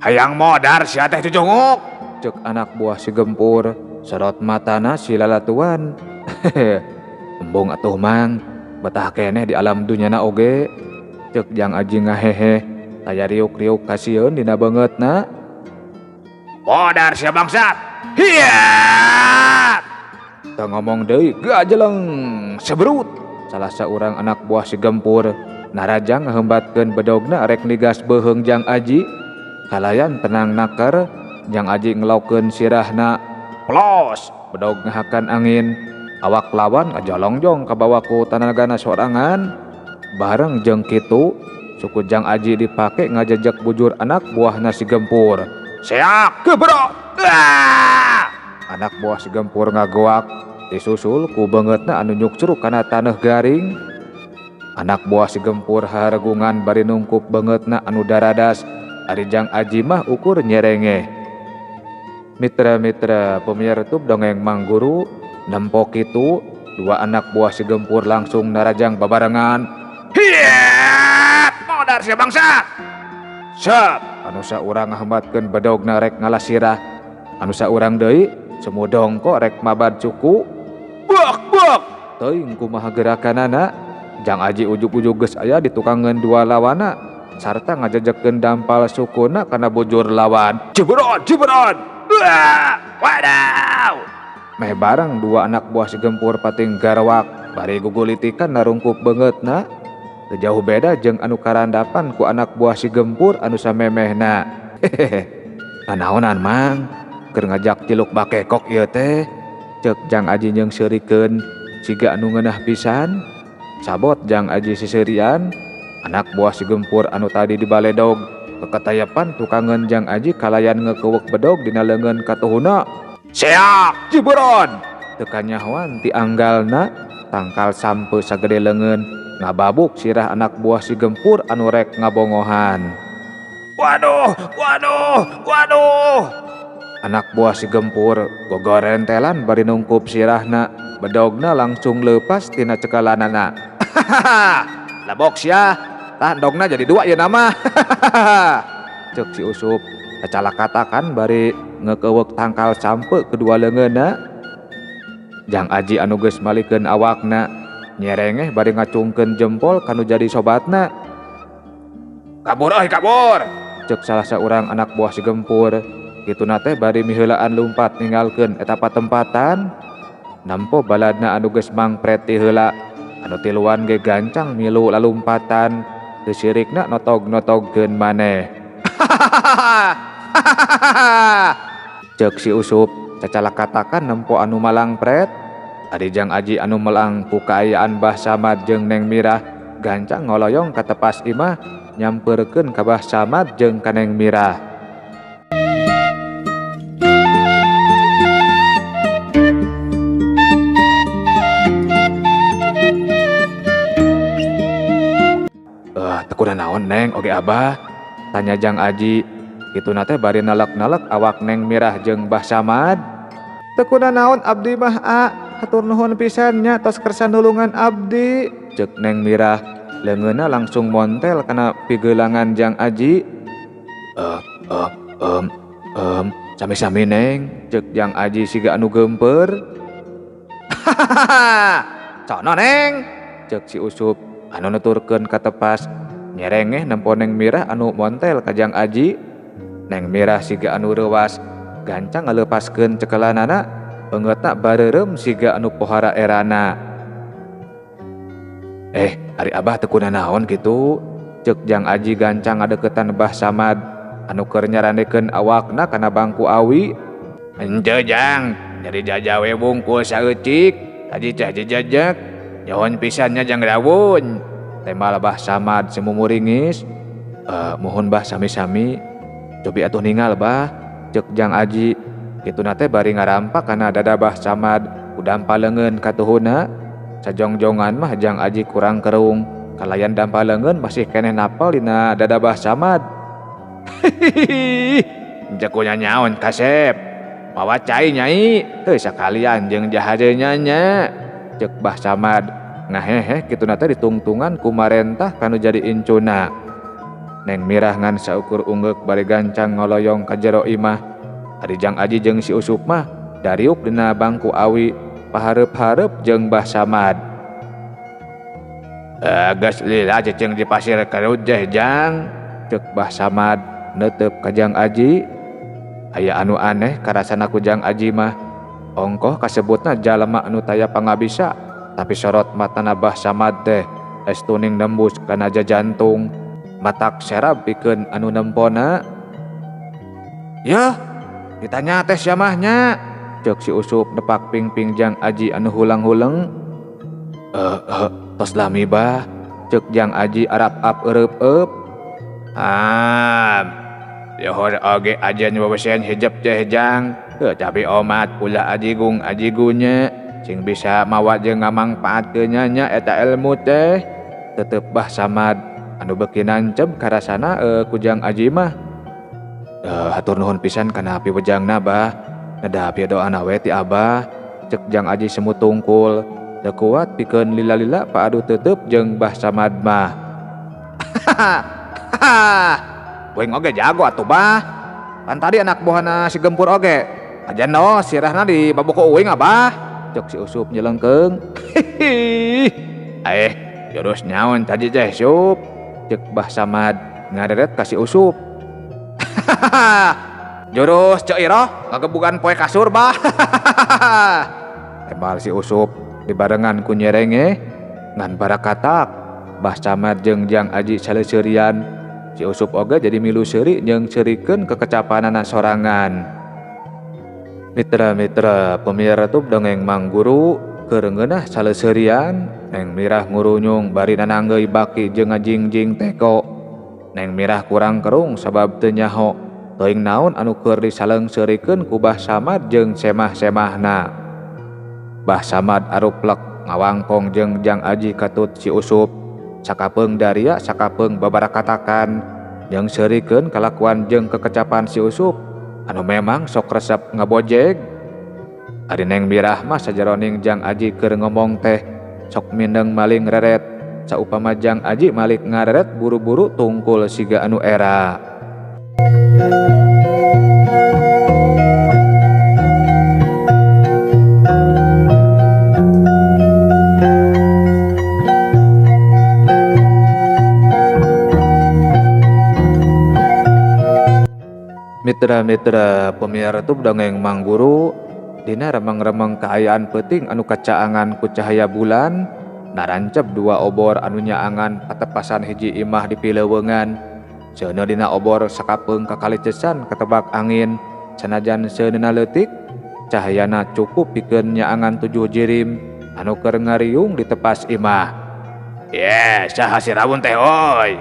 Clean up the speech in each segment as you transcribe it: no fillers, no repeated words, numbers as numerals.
hayang modar sia teh cucunguk, cek anak buah si Gempur. Sorot matana si lalatuan. Embung atuh mang, betah keneh di alam dunyana oge. Cek Jang Aji ngahehe, taya riuk-riuk kasieun dina beungeutna. Modar sia bangsat. Hiat! Teu ngomong deui, gajeleng seberut. Salah saurang anak buah si Gempur narajang ngahembatkeun bedogna rek nigas beuheung Jang Aji. Kalayan tenang nakar, Jang Aji ngelaukeun sirahna. Plos, bedog ngahakan angin. Awak lawan ngajolongjong ka bawah ku tanagana sorangan. Bareng jeung kitu, suku Jang Aji dipake ngajejek bujur anak buahna si Gempur. Seak, gebro! Anak buah si Gempur ngagoak, disusul ku beungeutna anu nyukcruk kana taneuh garing. Anak buah si Gempur haregungan bari nungkup beungeutna anu daradas. Ari Jang Aji mah ukur nyerenge. Mitra-mitra pemiar YouTube dongeng Mang Guru, nempo kitu dua anak buah si Gempur langsung narajang babarengan. Hiat! Modar sia bangsa! Sep! Anu saurang ngahembatkeun bedogna rek ngalah sirah. Anu saurang deui semudong kok rek mabad cuku. Buk! Teuing kumaha gerakanana, Jang Aji ujug-ujug geus aya di tukangan dua lawana sarta ngajejekeun dampal sukuna kana bujur lawan. Jebron! Wadaw! Meh bareng dua anak buah si Gempur pating garwak bari gugulitikan narungkup beungeutna. Teu jauh beda jeung anu karandapan ku anak buah si Gempur anu samemehna. Nanaonan mang, keur ngajak ciluk bakekok ieu teh, ceuk Jang Aji nyeungsirikeun siga anu ngeunah pisan. Sabot Jang Aji sisirian, anak buah si Gempur anu tadi dibaledog kekatayapan tukangan Jang Aji kalayan ngekeuweuk bedog dina leungeun katuhuna. Seak, jibron! Teu kanyahoan ti anggalna, tangkal sampe sagede leungeun ngababuk sirah anak buah si Gempur anu rek ngabongohan. Waduh! Anak buah si Gempur gogorentelan bari nungkup sirahna, bedogna langsung leupas tina cekalanana. Labok sia, tah dogna jadi dua ieu nama. Ceuk si Usup kacalakatakan bari ngekeuweuk tangkal sampe kedua leungeunna. Jang Aji anu geus malikeun awakna nyerengeh bari ngacungkeun jempol kanu jadi sobatna. Kabur! Ceuk salah saurang anak buah si Gempur. Kituna teh bari miheulaan lumpat ninggalkeun eta patempatan. Nampo baladna anu geus mangpret ti heula, anu tiluan ge gancang milu lalumpatan, teu sirikna notog-notogkeun maneh. Ceuk si Usup cacalakatakan nempo anu malang pret. Ari Jang Aji anu melang ku kaayaan Bah Samad jeung Neng Mirah gancang ngoloyong ka tepas imah nyampeurkeun ka Bah Samad jeung ka Neng Mirah. Teu naon Neng oge Abah, tanya Jang Aji. Kituna teh bari nalek-nalek awak Neng Mirah jeung Bah Samad. Teu naon abdi mah hatur nuhun pisan nya tos kersa nulungan abdi, ceuk Neng Mirah. Leungeunna langsung montel kana pigeulangan Jang Aji. Sami-sami Neng, ceuk Jang Aji siga anu geumpeur. Sono Neng, ceuk si Usup anu nuturkeun ka tepas. Nyerengeh nempo Neng Mirah anu montel ka Jang Aji. Neng Mirah siga anu reuwas gancang ngaleupaskeun cekelanana, beungeutna bareureum siga anu pohara erana. Ari Abah teu naon kitu, ceuk Jang Aji gancang ngadeuketan Bah Samad anu keur nyarandekeun awakna kana bangku awi. Henteu Jang, jadi jajawe bungkus saeucik, tadi teh jejak. Nyahoan pisannya Jang Dawun. Temal Bah Samad semumuringis. Mohon Bah sami-sami, cobi atuh ningal Bah, ceuk Jang Aji. Kituna teh bari ngarampak kana dada Bah Samad udampal leungeun katuhuna. Sajongjongan mah Jang Aji kurang kerung, kalayan dampal leungeun masih keneh napal dina dada Bah Samad. Jakunya nyaon kasep, mawa cai nyai, teu sakalian jeung jahadeuna nya, ceuk Bah Samad. Ngahehe kituna teh ditungtungan ku marentah kanu jadi incuna. Neng Mirah ngan saukur ungeuk bari gancang ngoloyong ka jero imah. Ari Jang Aji jeung si Usup mah dariuk dina bangku awi pahareup-hareup jeung Mbah Samad. Geus lila cicing di pasir karut jeh Jang, ceuk Mbah Samad neuteup ka Jang Aji. Aya anu aneh karasana ku Jang Aji mah, ongkoh kasebutna jalema anu taya pangabisa, tapi sorot matana Mbah Samad teh es tuning nembus kana jantung, matak serab pikeun anu nempona. Yeuh, ditanya teh sia mahnya, ceuk si Usup nepak pingping Jang Aji anu hulang-huleng. Tos lami bah, ceuk Jang Aji arap-ap eueup-eup. Yohor oge ajan babesen hijab teh Jang, tapi omat pula ajigung-ajigunya sing bisa mawa jeung ngamangpaatkeun nya eta ilmu teh. Tetep Mbah Samad anu beuki nancep karasana ku Jang Aji mah. Hatur nuhun pisan kana piwejangna bah, nadapi doana we ti Abah, ceuk Jang Aji semut tungkul. Da kuat pikeun lila-lila paadu tetep jeung Mbah Samad mah. Boing oge jago atuh bah. Kan tadi anak buahna si Gempur oge. Ajan no sirahna di baboko uing Abah, ceuk si Usup nyelengkeung. Jodos nyaon tadi teh Sup, ceuk Mbah Samad ngaderet ka si Usup. Jurus Ceiroh ngagebugan poe kasur bah. Tembal si Usup dibarengan ku nyerenge ngan barakatak. Mbah Samad jeung Jang Aji saleuseurian. Si Usup oge jadi milu seuri jeung ceurikeun kekecapanana sorangan. Mitra-mitra pemirsa YouTube dongeng Mang Guru keur ngeunah saleuseurian. Neng Mirah ngurunyung bari nananggeui baki jeung ngajingjing teko. Neng Mirah kurang kerung sabab teu nyaho teuing naon anu keur disaleungseurikeun ku Mbah Samad jeung semah-semahna. Mbah Samad aruplek ngawangkong jeung Jang Aji katut si Usup. Sakapeung daria sakapeung babarakatakan jeung seurikeun kalakuan jeung kekecapan si Usup anu memang sok resep ngabojeg. Ari Neng Mirah mah sajaroning Jang Aji keur ngomong teh sok mindeng maling reret, saupama Jang Aji malik ngareret buru-buru tungkul siga anu era. Mitra-mitra pemirsa YouTube dongeng Mang Guru, dina remeng-remeng kaayaan peuting anu kacaangan ku cahaya bulan, narancep dua obor anu nyaangan patepasan hiji imah di Pileuweungan. Seuneu dina obor sakapeung kakalicesan katebak angin, sanajan seuneuna leutik, cahayana cukup pikeun nyaangan 7 jirim anu keur ngariung di tepas imah. Saha si rawun teh hoy?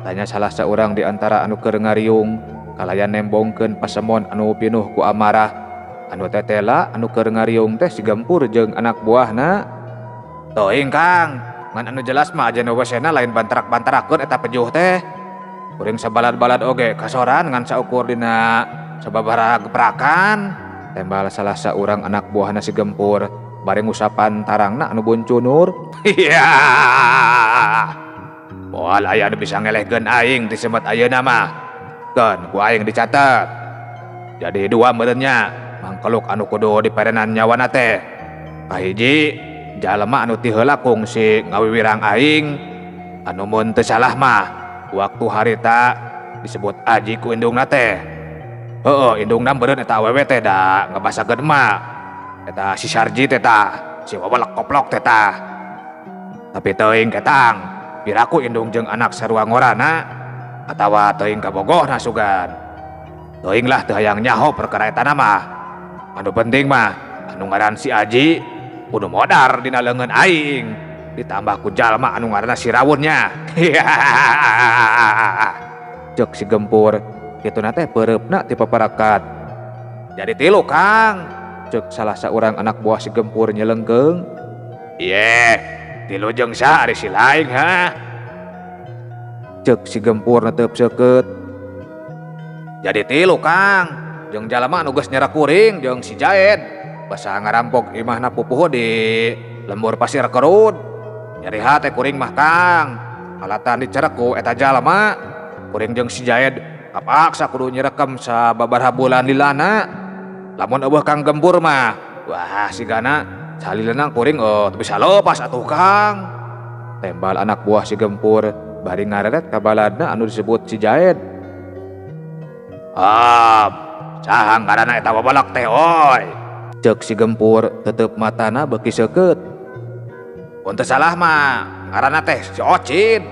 Tanya salah seorang di antara anu keur ngariung. Kalayan nembongkeun pasemon anu pinuh ku amarah. Anu tetela anu keur ngariung teh si Gempur jeung anak buahna. Teuing Kang, ngan anu jelas mah aja wesena lain bantarak-bantarakeun eta pejuh teh. Kuring sabalad-balad oge kasoran ngan saukur dina sababaraha geprakan. Tembal salah saurang anak buahna si Gempur bari ngusapan tarangna anu buncunur. Moal aya anu bisa ngelehkeun aing di semet ayeuna mah. Kan ku aing dicatet. Jadi 2 meureunnya mangkeluk anu kudu diperenan nyawana teh. Kahiji jalema anu ti heula kungsi ngawiwirang aing, anu mun teu salah mah waktu harita disebut Aji ku indungna teh. Indungna meureun eta awewe teh da ngabasakeun mah eta si Sarji teh tah, si wawalek koplok teh tah. Tapi teuing ketang piraku indung jeung anak sarua ngorana atawa teuing kabogohna sugan. Teuing lah teu hayang nyaho perkara eta mah. Anu penting mah anu ngaran si Aji kudu modar dina leungeun aing, ditambah ku jalma anu ngaranna si Rawunnya. Ceuk si Gempur, kituna teh peureupna ti paparakat. Jadi 3 Kang, ceuk salah saurang anak buah si Gempur nyelengkeung. 3 jeung saha ari si laing ha? Ceuk si Gempur netep seukeut. Jadi 3 Kang, jeung jalema anu geus nyerek kuring jeung si Jaed basa ngarampok imahna pupuh di lembur pasir kerut. Nyari hate kuring mah Kang, alatan dicerek ku eta jalema. kuring jeung si Jaed kapaksa kudu nyerekam sababaraha bulan lilana. Lamun eueuh Kang Gempur mah wah sigana salilana kuring bisa lepas atuh Kang. Tembal anak buah si Gempur bari ngareret ka baladna anu disebut si Jaed. Saha ngaranna eta babalak teh oy, ceuk si Gempur tetep matana beuki seukeut. Mun teu salah mah ngaranna teh si Ocin.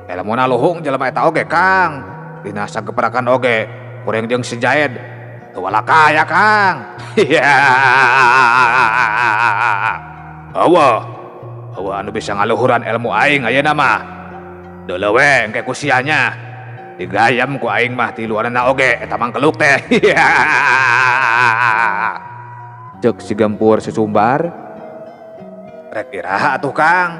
Lamun luhung jelema eta oge Kang, dina sageprakan oge kuring jeung si Jaed teu walakaya Kang. Eueuh anu bisa ngaluhuran ilmu aing ayeuna mah. Deui leuwe engke ku sianya. Digayam ku aing mah ti luarna oge eta mangkeluk teh. Ceuk si Gempur susumbar. Rek iraha atuh Kang.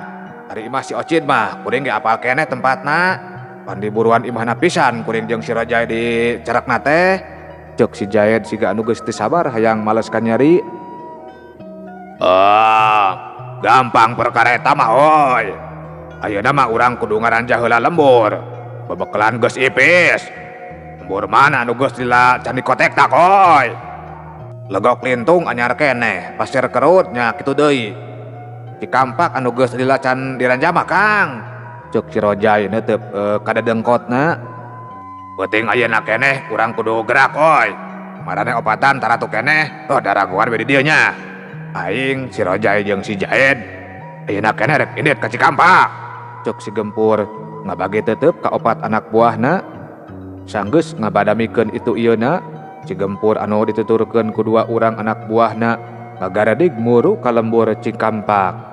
Ari imah si Ocin mah kuring ge apal keneh tempatna. Pan diburuan imahna pisan kuring jeung si Rajai di cerekna teh. Ceuk si Jaed siga anu geus teu sabar hayang males ka nyeri. Gampang perkara eta mah oy. Ayeuna mah urang kudu ngaranjah heula lembur. Bebekelan geus ipis. Lembur mana anu geus lila can dikotek tak oy. Legok lintung anyar keneh, pasir kerut nya kitu deui. Cikampak anu geus lila can diranjah mah Kang. Ceuk si Rojai neuteup kada dengkotna. Penting ayeuna keneh urang kudu gerak oy. Marane opatan taratu keneh daragoan we di dieu nya. Aing si Rojai jeung si Jaed ayeuna keneh rek indit ka Cikampak. Ceuk si Gempur ngabagi tetep ka opat anak buahna. Sanggeus ngabadamikeun itu ieuna, si Gempur anu dituturkeun ku dua urang anak buahna ngagaradig muru ka lembur Cikampak.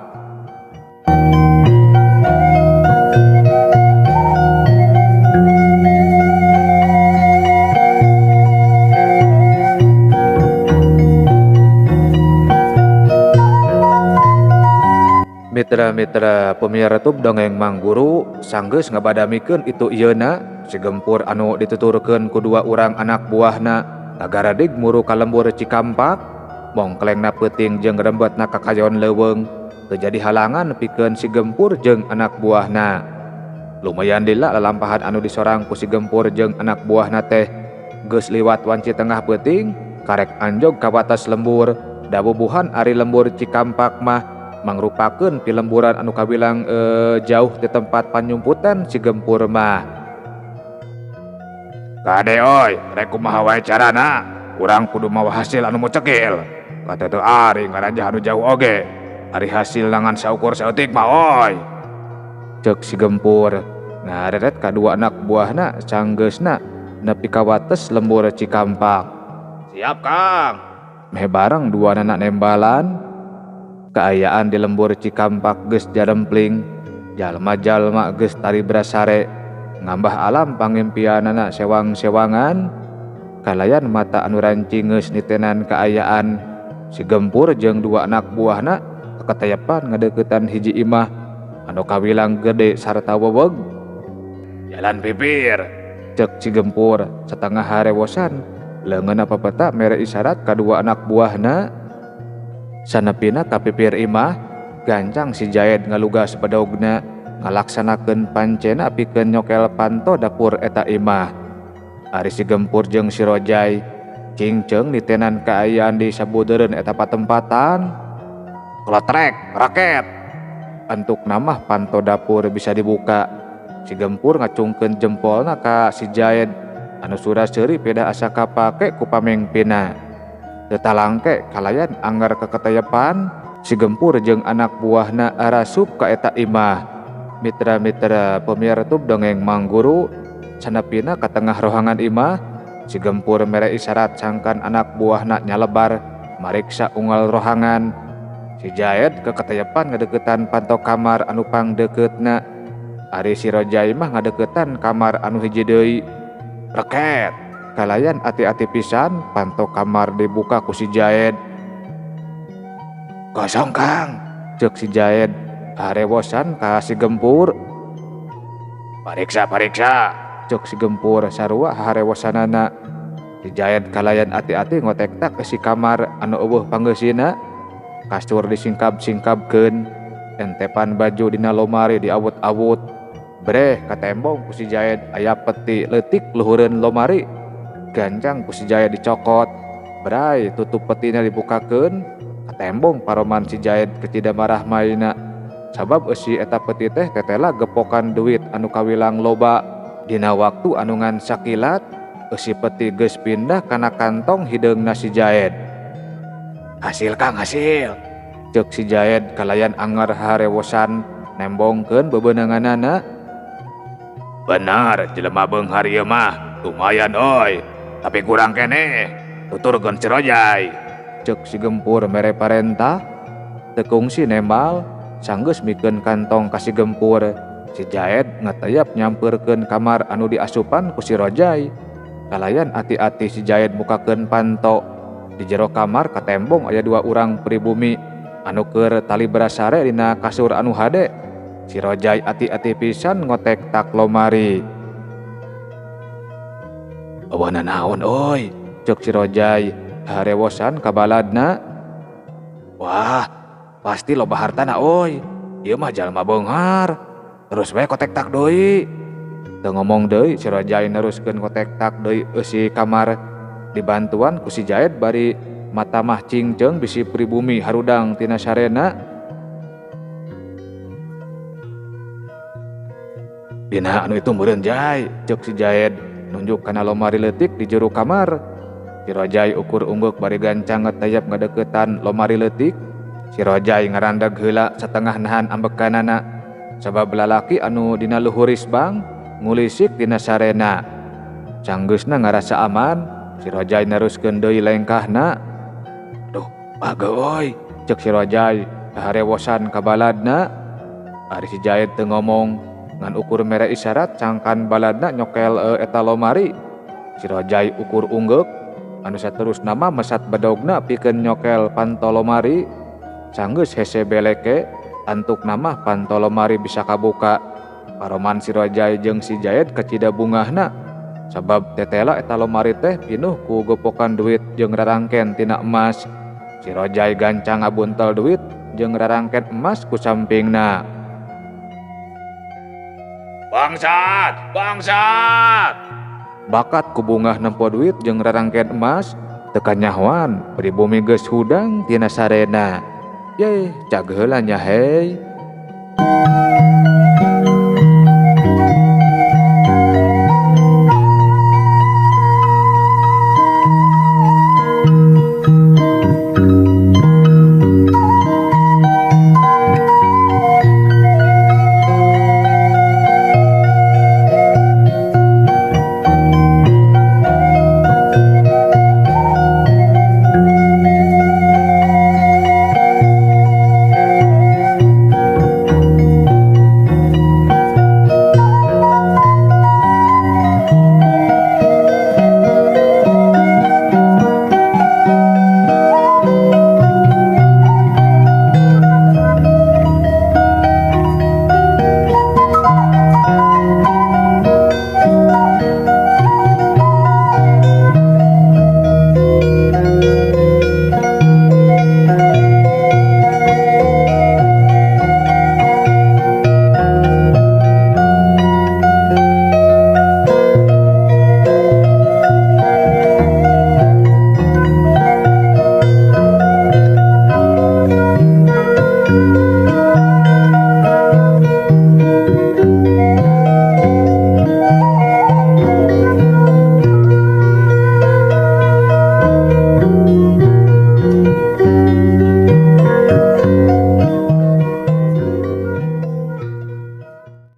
Mitra-mitra pemirsa YouTube Dongeng Mang Guru sanggeus ngabadamikeun itu ieuna, si Gempur anu dituturkeun ku dua urang anak buahna ngagaradig muru ka lembur Cikampak. Mongklengna peuting jeung rembetna kakayon leuweung teu jadi halangan pikeun si Gempur jeung anak buahna. Lumayan lila lalampahan anu disorang ku si Gempur jeung anak buahna teh geus liwat wanci tengah peuting karek anjog ka batas lembur. Dabubuhan ari lembur Cikampak mah mangrupakeun pilemburan anu kabilang jauh di tempat panyumputan si Gempur mah. Kade oy, rek kumaha wae carana urang kudu mawa hasil anu mucekil. Kata teu ari ngaranjah anu jauh oge. Ari hasil langan saukur saeutik mah oy. Ceuk si Gempur ngareret ka dua anak buahna sanggeusna nepi ka wates lembur Cikampak. Siap Kang. Meh bareng dua anak nembalan. Kaayaan di lembur Cikampak geus jarempling, jalma-jalma geus tari brasare, ngambah alam pangimpianana sewang-sewangan. Kalayan mata anu rancing geus nitenan kaayaan, si Gempur jeung dua anak buahna kakatayapan ngadeuketan hiji imah anu kawilang gede sarta weweg. Jalan pipir, ceuk si Gempur satengah harewosan, leungeunna papeta mere isyarat ka dua anak buahna. Sanepina ka pipir imah, gancang si Jaed ngalugas bedogna ngalaksanakeun pancena pikeun nyokel panto dapur eta imah. Ari si Gempur jeung si Rojai cingceung nitenan kaayaan di sabudeureun eta patempatan. Klotrek, raket. Antuk namah panto dapur bisa dibuka. Si Gempur ngacungkeun jempolna ka si Jaed anu surah seuri peda asa kapake ku pamengpina. Tetalangke kalayan anggar kakatayapan, si Gempur jeung anak buahna arasup ka eta imah. Mitra-mitra pemirsa YouTube Dongeng Mang Guru, sanepina ka tengah rohangan imah, si Gempur mere isyarat sangkan anak buahna nyalebar mariksa unggal rohangan. Si Jaed kakatayapan ngadeuketan panto kamar anu pangdeuketna. Ari si Rojai mah ngadeuketan kamar anu hiji deui. Reket. Kalayan ati-ati pisan panto kamar dibuka ku si Jaed. Kosong Kang, ceuk si Jaed harewosan ka si Gempur. Pariksa, ceuk si Gempur sarua harewosanana. Si Jaed kalayan ati-ati ngotek-tak ke si kamar anu eueuh panggeusina. Kasur disingkab-singkabkeun, entepan baju dina lomari diawut-awut. Breh ka tembong ku si Jaed aya peti leutik luhureun lomari. Gancang ku si Jaed dicokot. Bray tutup petina dibukakeun. Ka tembong paroman si Jaed kecida marah maina. Sabab eusi eta peti teh tetela gepokan duit anu kawilang loba. Dina waktu anu ngan sakilat eusi peti geus pindah kana kantong hideungna si Jaed. Hasil Kang hasil. Ceuk si Jaed kalayan anger harewosan nembongkeun bebeunanganana. Benar jelema beunghar ieu mah lumayan oi, tapi kurang keneh. Tuturkeun Cirojay. Ceuk si Gempur mere parentah. Teu kungsi nembal sanggeus mikeun kantong ka si Gempur. Si Jaed ngatayap nyampeurkeun kamar anu diasupan ku si Rojay. Kalayan ati-ati si Jaed mukakeun panto. Di jero kamar ka tembong aya 2 urang pribumi anu keur tali berasare dina kasur anu hade. Si Rojay ati-ati pisan ngotek tak lomari. Awana naon oi? Ceuk si Rojay harewosan ka baladna. Wah, pasti loba hartana oi. Ieu mah jalma beunghar. Terus bae kotek tak deui. Teu ngomong deui si Rojay neruskeun kotek tak deui eusi kamar. Dibantuan ku si Jaed bari mata mah cingceung bisi pribumi harudang tina sarena. Dina anu itu meureun Jay, ceuk si Jaed nunjuk kana lomari leutik di jero kamar. Si Rojay ukur ungguk bari gancang ngatayap ngadeuketan lomari leutik. Si Rojay ngarandeg heula satengah nahan ambekanana. Sabab lalaki anu dina luhur isbang ngulisik dina sarena. Canggeusna ngarasa aman, si Rojay neruskeun deui lengkahna. Duh, bageus oi, ceuk si Rojay harewosan ka baladna. Ari si Jaed teu ngomong ngan ukur mere isyarat cangkan baladna nyokel eta lomari. Si Rojay ukur ungguk anu saterusna mah mesat bedogna pikeun nyokel panto lomari. Sanggeus hese beleke antukna mah panto lomari bisa kabuka. Paroman si Rojay jeung si Jaed kecida bungahna. Sabab tetela eta lomari teh pinuh ku gopokan duit jeung rarangken tina emas. Si Rojay gancang ngabuntel duit jeung rarangken emas ku sampingna. Bangsat, bangsat. Bakat ku bungah nempo duit jeung rarangken emas teu kanyahoan pribumi geus hudang tina sarena. Yeh, cag heula nya hei.